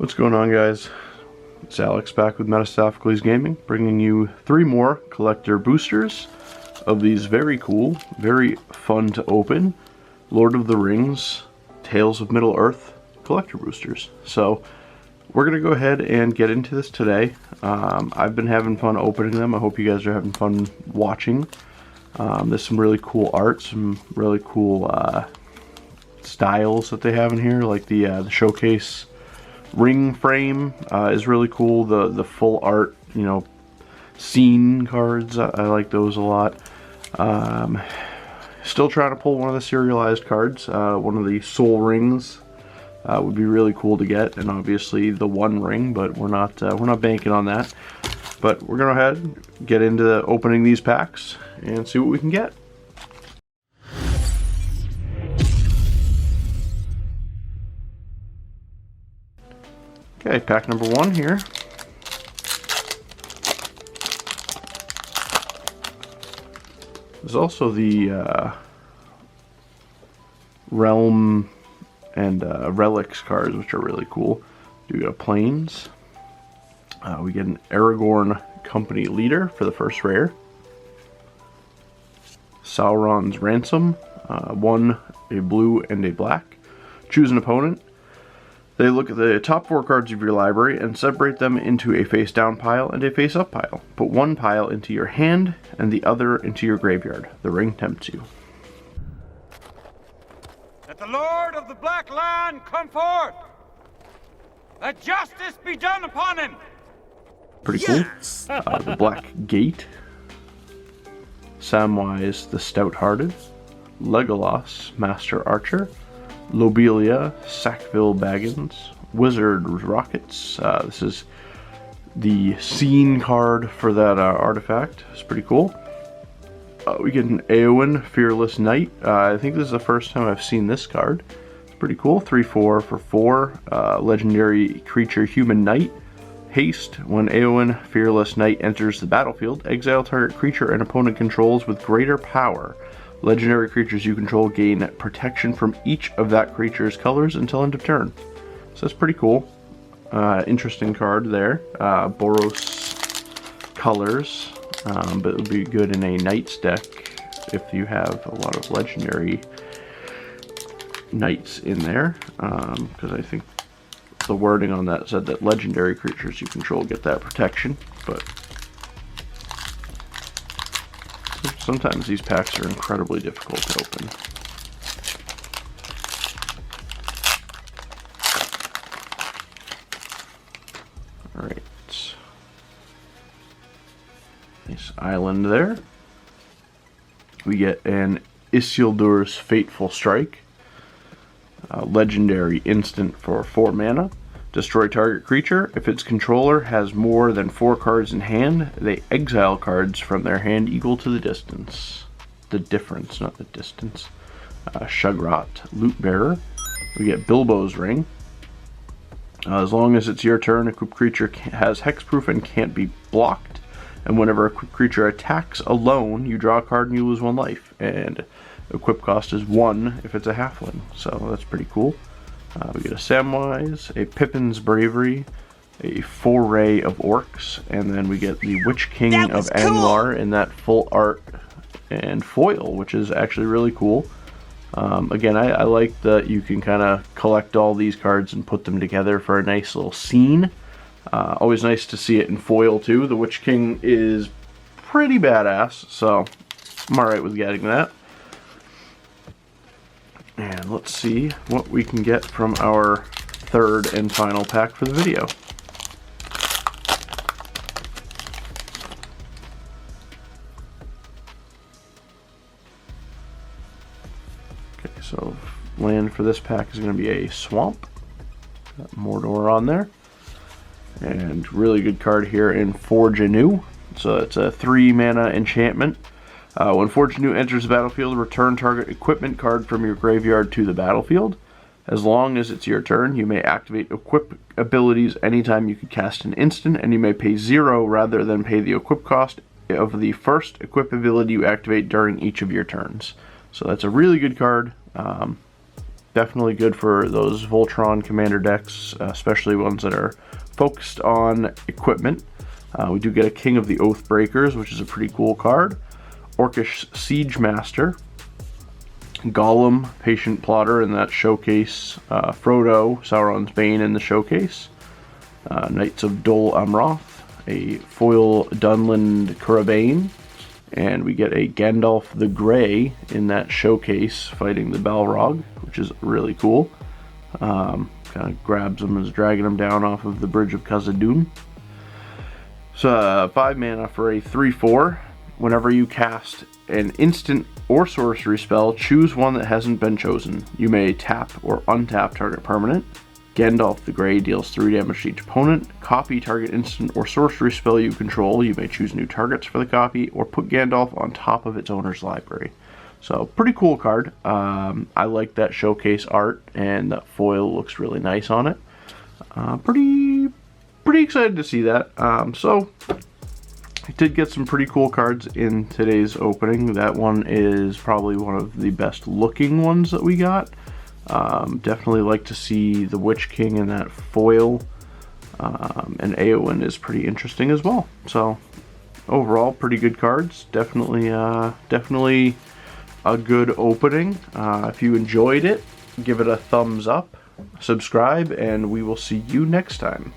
What's going on, guys? It's Alex back with Metastaphicles Gaming, bringing you 3 more collector boosters of these very cool, very fun to open Lord of the Rings Tales of Middle-earth collector boosters. So we're going to go ahead and get into this today. I've been having fun opening them. I hope you guys are having fun watching. There's some really cool art, some really cool styles that they have in here, like the showcase ring frame is really cool. The full art, you know, scene cards, I like those a lot. Still trying to pull one of the serialized cards. One of the soul rings would be really cool to get, and obviously the one ring, but we're not banking on that. But we're gonna go ahead and get into opening these packs and see what we can get. Okay, pack number 1 here. There's also the Realm and Relics cards, which are really cool. We got Plains. We get an Aragorn Company Leader for the first rare. Sauron's Ransom. 1, a blue, and a black. Choose an opponent. They look at the top 4 cards of your library and separate them into a face-down pile and a face-up pile. Put one pile into your hand and the other into your graveyard. The ring tempts you. Let the Lord of the Black Land come forth! Let justice be done upon him! Pretty cool. Yes. The Black Gate. Samwise the Stout-Hearted. Legolas, Master Archer. Lobelia, Sackville Baggins, Wizard Rockets. This is the scene card for that artifact. It's pretty cool. We get an Éowyn, Fearless Knight. I think this is the first time I've seen this card. It's pretty cool. 3/4 for 4. Legendary creature, Human Knight. Haste. When Éowyn, Fearless Knight enters the battlefield, exile target creature an opponent controls with greater power. Legendary creatures you control gain protection from each of that creature's colors until end of turn. So that's pretty cool. Interesting card there. Boros colors, but it would be good in a Knights deck if you have a lot of legendary Knights in there. Because I think the wording on that said that legendary creatures you control get that protection, but sometimes these packs are incredibly difficult to open. Alright. Nice island there. We get an Isildur's Fateful Strike. Legendary instant for 4 mana. Destroy target creature. If its controller has more than 4 cards in hand, they exile cards from their hand equal to the distance. The difference, not the distance. Shugrot, Loot Bearer. We get Bilbo's Ring. As long as it's your turn, equipped creature has hexproof and can't be blocked. And whenever a equipped creature attacks alone, you draw a card and you lose 1 life. And equip cost is 1 if it's a halfling. So that's pretty cool. We get a Samwise, a Pippin's Bravery, a Foray of Orcs, and then we get the Witch King of Angmar in that full art and foil, which is actually really cool. Again, I like that you can kind of collect all these cards and put them together for a nice little scene. Always nice to see it in foil too. The Witch King is pretty badass, so I'm alright with getting that. And let's see what we can get from our 3rd and final pack for the video. Okay, so land for this pack is going to be a Swamp. Got Mordor on there. And really good card here in Forge Anew. So it's a 3 mana enchantment. When Forge Anew enters the battlefield, return target equipment card from your graveyard to the battlefield. As long as it's your turn, you may activate equip abilities anytime you can cast an instant, and you may pay 0 rather than pay the equip cost of the first equip ability you activate during each of your turns. So that's a really good card. Definitely good for those Voltron commander decks, especially ones that are focused on equipment. We do get a King of the Oathbreakers, which is a pretty cool card. Orcish Siege Master. Gollum, Patient Plotter in that showcase. Frodo, Sauron's Bane in the showcase. Knights of Dol Amroth. A foil Dunland Curabane. And we get a Gandalf the Grey in that showcase fighting the Balrog, which is really cool. Kind of grabs him as dragging him down off of the Bridge of Khazad-dûm. So 5 mana for a 3/4. Whenever you cast an instant or sorcery spell, choose one that hasn't been chosen. You may tap or untap target permanent. Gandalf the Grey deals 3 damage to each opponent. Copy target instant or sorcery spell you control. You may choose new targets for the copy, or put Gandalf on top of its owner's library. So, pretty cool card. I like that showcase art, and that foil looks really nice on it. Pretty excited to see that. So, I did get some pretty cool cards in today's opening. That one is probably one of the best looking ones that we got. Definitely like to see the Witch King in that foil, and Eowyn is pretty interesting as well. So overall, pretty good cards. Definitely a good opening. If you enjoyed it, give it a thumbs up, subscribe, and we will see you next time.